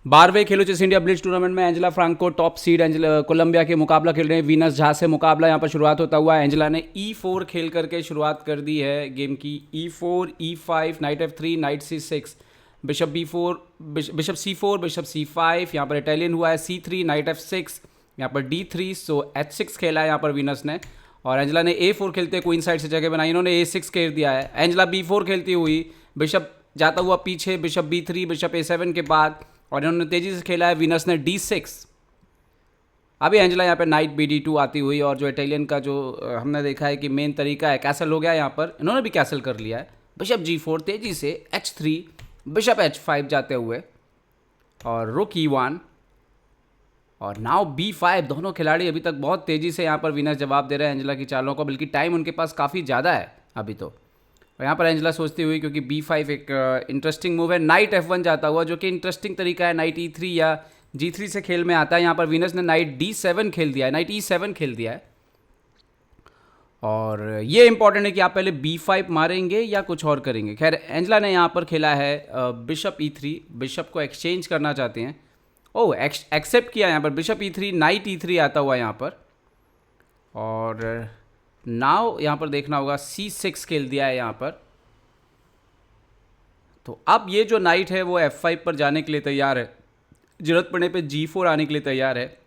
12वें Khelo chess India blitz tournament में Angela Franco top seed Colombia के मुकाबला खेल रहे हैं वीनस झा से। मुकाबला यहाँ पर शुरुआत होता हुआ एंजेला ने E4 खेल करके शुरुआत कर दी है गेम की। E4, E5, night F3, night C6, bishop B4, bishop C4, bishop C5। यहाँ पर इटालियन हुआ है C3, नाइट F6, यहाँ पर D3, सो H6 खेला है यहाँ पर वीनस ने। और एंजेला ने A4 खेलते क्वीन साइड से जगह बनाई, इन्होंने A6 खेल दिया है। एंजेला B4 खेलती हुई, बिशप जाता हुआ पीछे, बिशप B3, बिशप A7 के बाद, और इन्होंने तेजी से खेला है वीनस ने D6। अभी एंजेला यहाँ पे नाइट BD2 आती हुई, और जो इटालियन का जो हमने देखा है कि मेन तरीका है कैसल हो गया, यहाँ पर इन्होंने भी कैसल कर लिया है। बिशप G4 तेजी से H3, बिशप H5 जाते हुए, और रुक E1 और नाउ B5। दोनों खिलाड़ी अभी तक बहुत तेज़ी से यहाँ पर वीनस जवाब दे रहे हैं एंजेला की चालों को, बल्कि टाइम उनके पास काफ़ी ज़्यादा है अभी तो। और यहाँ पर एंजेला सोचती हुई, क्योंकि B5 एक इंटरेस्टिंग मूव है, नाइट F1 जाता हुआ, जो कि इंटरेस्टिंग तरीका है नाइट E3 या G3 से खेल में आता है। यहाँ पर वीनस ने नाइट D7 खेल दिया है, नाइट E7 खेल दिया है। और ये इंपॉर्टेंट है कि आप पहले B5 मारेंगे या कुछ और करेंगे। खैर एंजेला ने यहाँ पर खेला है बिशप E3, बिशप को एक्सचेंज करना चाहते हैं। ओह, एक्सेप्ट किया यहाँ पर, बिशप E3, नाइट E3 आता हुआ यहाँ पर। और नाउ यहाँ पर देखना होगा C6 खेल दिया है यहाँ पर। तो अब ये जो नाइट है वो F5 पर जाने के लिए तैयार है, जरूरत पड़ने पे G4 आने के लिए तैयार है।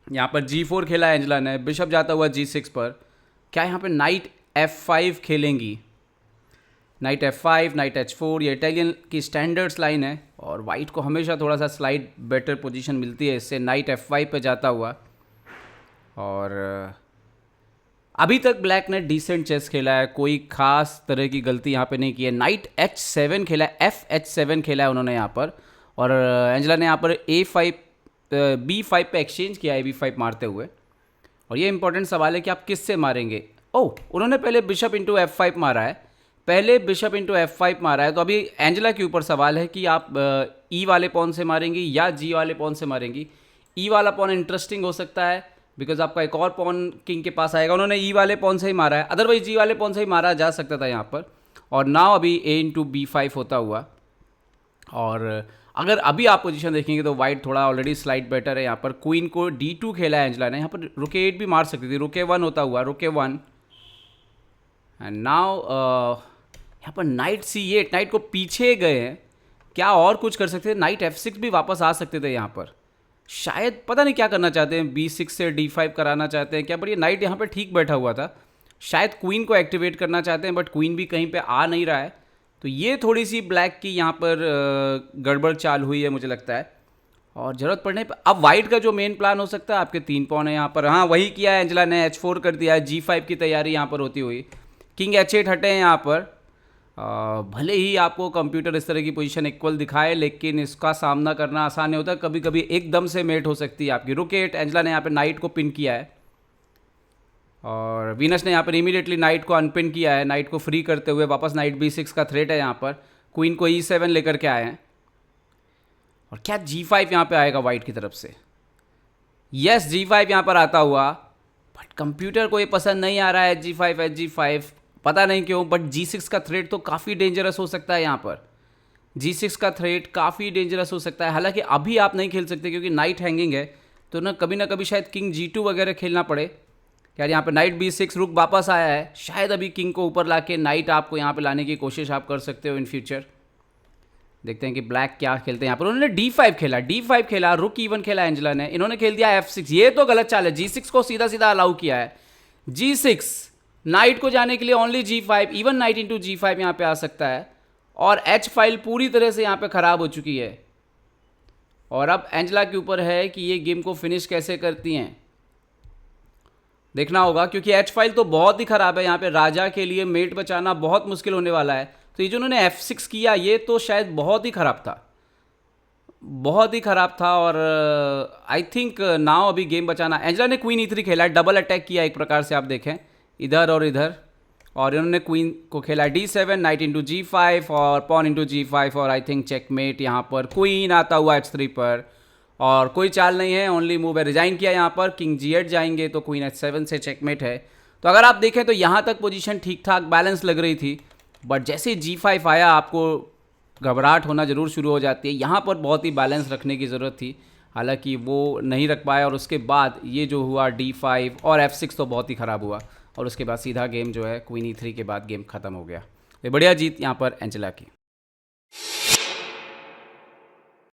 यहाँ पर G4 खेला है एंजेला ने, बिशप जाता हुआ G6 पर। क्या यहाँ पे night F5 खेलेंगी? Night F5, night H4, ये इटालियन की स्टैंडर्ड्स लाइन है, और वाइट को हमेशा थोड़ा सा स्लाइड बेटर पोजीशन मिलती है इससे। नाइट F5 पे जाता हुआ, और अभी तक ब्लैक ने डिसेंट चेस खेला है, कोई खास तरह की गलती यहाँ पे नहीं की है। नाइट H7 खेला है, FH7 खेला है उन्होंने यहाँ पर, और एंजेला ने यहाँ पर A5, B5 पे एक्सचेंज किया है B5 मारते हुए। और ये इंपॉर्टेंट सवाल है कि आप किससे मारेंगे। ओह, उन्होंने पहले बिशप इंटू F5 मारा है, पहले बिशप इंटू F5 मारा है। तो अभी एंजेला के ऊपर सवाल है कि आप E वाले पॉन से मारेंगी या G वाले पॉन से मारेंगी। E वाला पॉन इंटरेस्टिंग हो सकता है, बिकॉज आपका एक और पॉन किंग के पास आएगा। उन्होंने E वाले पॉन से ही मारा है, अदरवाइज G वाले पॉन से ही मारा जा सकता था यहाँ पर। और नाउ अभी A इंटू B5 होता हुआ, और अगर अभी आप पोजीशन देखेंगे तो वाइट थोड़ा ऑलरेडी स्लाइड बेटर है। यहाँ पर क्वीन को D2 खेला है एंजेला ने, यहाँ पर रुक A8 भी मार सकती थी, रुक A1 होता हुआ, रुक A1। एंड नाउ यहाँ पर नाइट C8, नाइट को पीछे गए हैं, क्या और कुछ कर सकते थे? नाइट F6 भी वापस आ सकते थे यहाँ पर, शायद पता नहीं क्या करना चाहते हैं, B6 से D5 कराना चाहते हैं क्या, पर ये नाइट यहाँ पर ठीक बैठा हुआ था। शायद क्वीन को एक्टिवेट करना चाहते हैं, बट क्वीन भी कहीं पे आ नहीं रहा है। तो ये थोड़ी सी ब्लैक की यहाँ पर गड़बड़ चाल हुई है मुझे लगता है। और ज़रूरत पड़ने पर अब वाइट का जो मेन प्लान हो सकता है, आपके 3 पॉन है यहाँ पर, हाँ वही किया है एंजेला ने, H4 कर दिया है, G5 की तैयारी यहाँ पर होती हुई। किंग H8 हटे हैं यहाँ पर। भले ही आपको कंप्यूटर इस तरह की पोजीशन इक्वल दिखाए, लेकिन इसका सामना करना आसान नहीं होता, कभी कभी एकदम से मेट हो सकती है आपकी। रुक A8, एंजेला ने यहाँ पे नाइट को पिन किया है, और वीनस ने यहाँ पर इमीडिएटली नाइट को अनपिन किया है, नाइट को फ्री करते हुए। वापस नाइट B6 का थ्रेट है यहाँ पर, क्वीन को E7 लेकर के आए हैं। और क्या G5 यहाँ पे आएगा वाइट की तरफ से? यस, G5 यहाँ पर आता हुआ, बट कंप्यूटर को ये पसंद नहीं आ रहा है G5 H5, पता नहीं क्यों। बट G6 का थ्रेट तो काफ़ी डेंजरस हो सकता है यहाँ पर, G6 का थ्रेट काफ़ी डेंजरस हो सकता है। हालांकि अभी आप नहीं खेल सकते क्योंकि नाइट हैंगिंग है, तो ना कभी कभी शायद किंग G2 वगैरह खेलना पड़े। यार यहाँ पे नाइट B6, रुक वापस आया है, शायद अभी किंग को ऊपर लाके नाइट आपको यहाँ पे लाने की कोशिश आप कर सकते हो इन फ्यूचर। देखते हैं कि ब्लैक क्या खेलते हैं यहाँ पर। उन्होंने D5 खेला, रुक E1 खेला एंजेला ने, इन्होंने खेल दिया F6। ये तो गलत चाल है, G6 को सीधा सीधा अलाउ किया है। G6 नाइट को जाने के लिए only G5, even night into G5 यहाँ पे आ सकता है, और H फाइल पूरी तरह से यहाँ पे ख़राब हो चुकी है। और अब एंजेला के ऊपर है कि ये गेम को फिनिश कैसे करती हैं, देखना होगा, क्योंकि H फाइल तो बहुत ही ख़राब है। यहाँ पे राजा के लिए मेट बचाना बहुत मुश्किल होने वाला है। तो ये जो उन्होंने F6 किया, ये तो शायद बहुत ही ख़राब था, बहुत ही ख़राब था। और आई थिंक नाउ अभी गेम बचाना, एंजेला ने क्वीन E3 खेला, डबल अटैक किया एक प्रकार से, आप देखें इधर और इधर। और इन्होंने क्वीन को खेला D7, नाइट इंटू G5 और पॉन इंटू G5, और आई थिंक चेकमेट। यहाँ पर क्वीन आता हुआ H3 पर, और कोई चाल नहीं है, ओनली मूव है, रिजाइन किया यहाँ पर। किंग G8 जाएंगे तो क्वीन H7 से चेकमेट है। तो अगर आप देखें तो यहाँ तक पोजीशन ठीक ठाक बैलेंस लग रही थी, बट जैसे G5 आया आपको घबराहट होना ज़रूर शुरू हो जाती है। यहाँ पर बहुत ही बैलेंस रखने की ज़रूरत थी, हालांकि वो नहीं रख पाया और उसके बाद ये जो हुआ D5 और F6 तो बहुत ही ख़राब हुआ और उसके बाद सीधा गेम जो है क्वीन E3 के बाद गेम ख़त्म हो गया। तो बढ़िया जीत यहाँ पर एंजेला की।